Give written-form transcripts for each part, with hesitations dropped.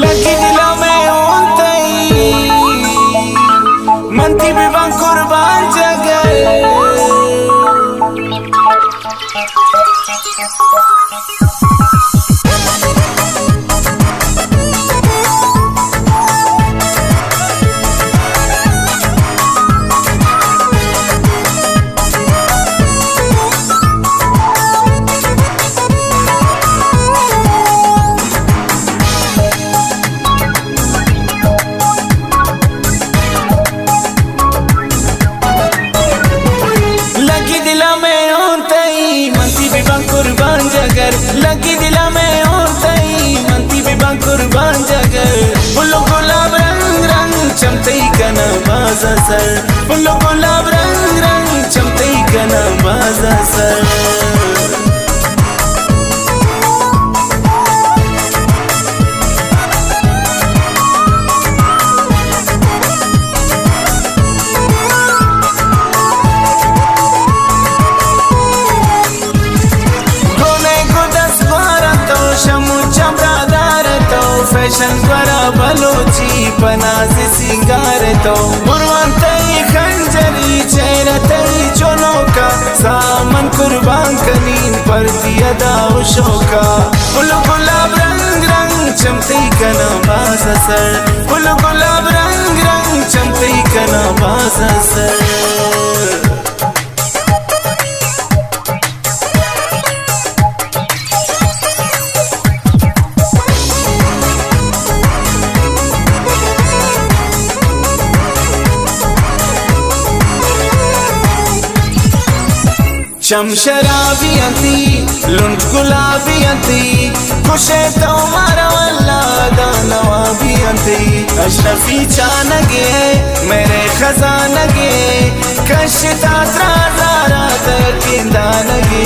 लगी दिला में होतई मनती बिवा कुर्बान जगह कुर्बान जगर लगी दिला में होतई मनती बिबा कुर्बान जगर फुल्लो गुलाब रंग रंग चमतई कना बाजा सर फुल्लो गुलाब रंग रंग चमतई कना बाजा सर फैशन द्वारा बलोची पनाज सिंगार तो बुरवंतई खंजरी चेहरतई चोनो का सामन कुर्बान कनीन पर दिया दाव शोका फुल गुलाब रंग रंग चमतई कना बाजा सर फुल गुलाब रंग रंग चमतई कना बाजा सर शम शराबी अंती लुंट गुलाबी अंती खुशे तो मारा वल्ला दानवाबी अंती अशरफी चानगे मेरे खजानगे कशता त्राजारा तकिंदानगे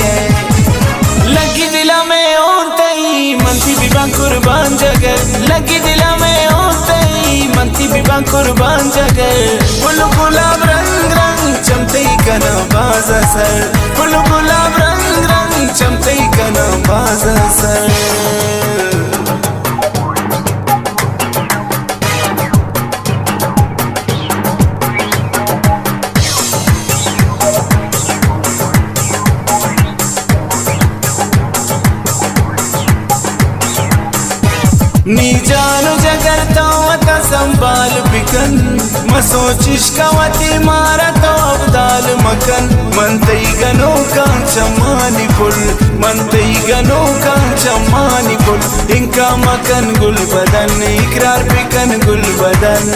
लगी दिला में होतई मनती बिबा कुर्बान जगर लगी दिला में होतई मनती बिबा कुर्बान जगर फुल गुलाब रंग रंग चमतई कना बाजा सर फुल गुलाब रंग रंग चमतई कना बाजा सर नी जानो जगर तो वता संभाल बिकन मसोचिश कवती मारा तो अब्दाल मकन मनतई गनो का चमानी पुल मनतई गनो का चमानी पुल इनका मकन गुल बदन इकरार बिकन गुल बदन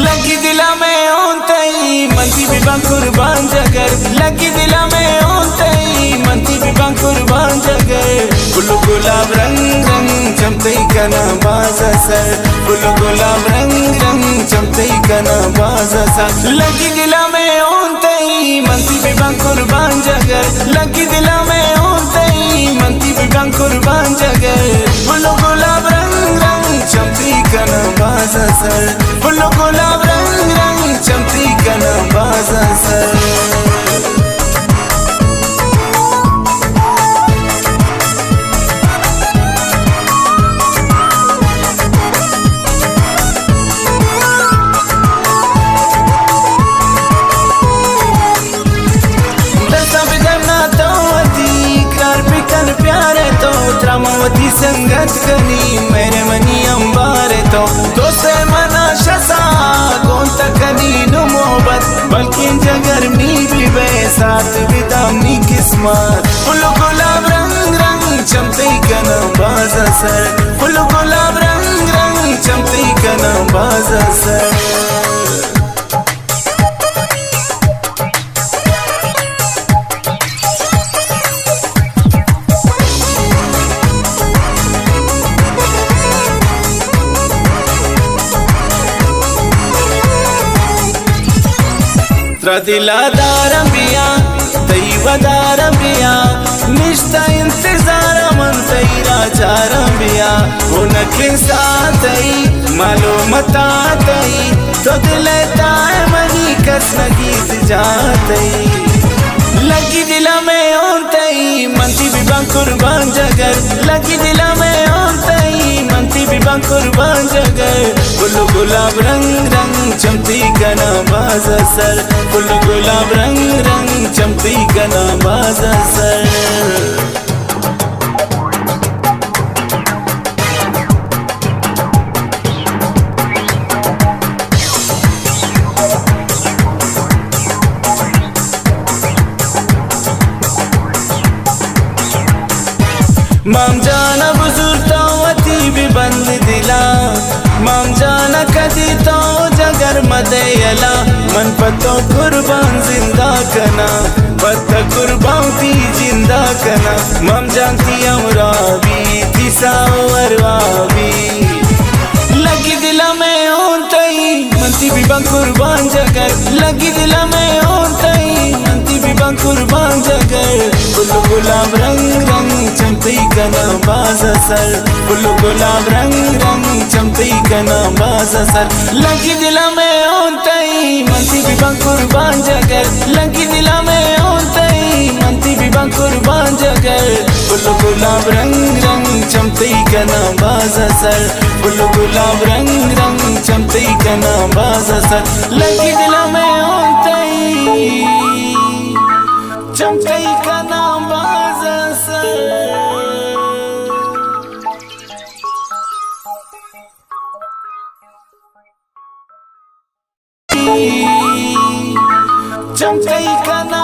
लगी दिला में होतई मनती बिबा कुर्बान जगर लगी दिला में होतई मनती बिबा कुर्बान जगर फुल गुलाब रंग रंग चमतई कना बाजा सर फुल गुलाब रंग रंग चमतई कना बाजा सर लगी दिला में होतई मनती बिबा कुर्बान जगर लगी दिला में होतई मनती बिबा कुर्बान जगर फुल गुलाब रंग रंग चमतई कना बाजा सर फुल गुलाब रंग रंग चमतई कना बाजा सर त्रामवती संगत कनी मेरे मनी अंबारे तो दोसे मना शसा कौन तकनी नु मोहब्बत बल्कि जगर मी भी साथ विदामनी किस्मत फुल गुलाब रंग रंग चमतई कना बाजा सर फुल गुलाब रंग रंग चमतई कना बाजा सर दिलादार बिया दैवदार बिया निष्ठा इंतजार मन तेरा चार बिया वो नखे साथई मालूमता तई तो दिलता मनी कस गीत जातई लगी दिला में होतई मनती बिबा कुर्बान जगर लगी दिला में ओंतई मनती भी कुर्बान जगर फुल गुलाब रंग रंग चमती गना बाज सर फुल गुलाब रंग रंग चमती गना बाज सर माम जाना बुजुर्ग वती भी बंद दिला माम जाना कदी तो जगर मदयला मन पतो कुर्बान जिंदा कना पत कुर्बान ती जिंदा कना माम जानती अमरावी थी सावरवावी लगी दिला में ओंतई मनती भी कुर्बान जगर लगी दिला में ओंतई मनती भी कुर्बान जगर फुल गुलाब रंग रंग चमती गना बाज सर फुल गुलाब रंग रंग चमती गना बाज सर लगी दिला में ओंतई मनती भी कुर्बान जगर लगी दिला में ओंतई मनती भी कुर्बान जगर फुल गुलाब रंग रंग चमती गना बाज सर फुल गुलाब रंग रंग चमती गना बाज सर लगी दिला में ओंतई चमती गना बाज सर चमती गना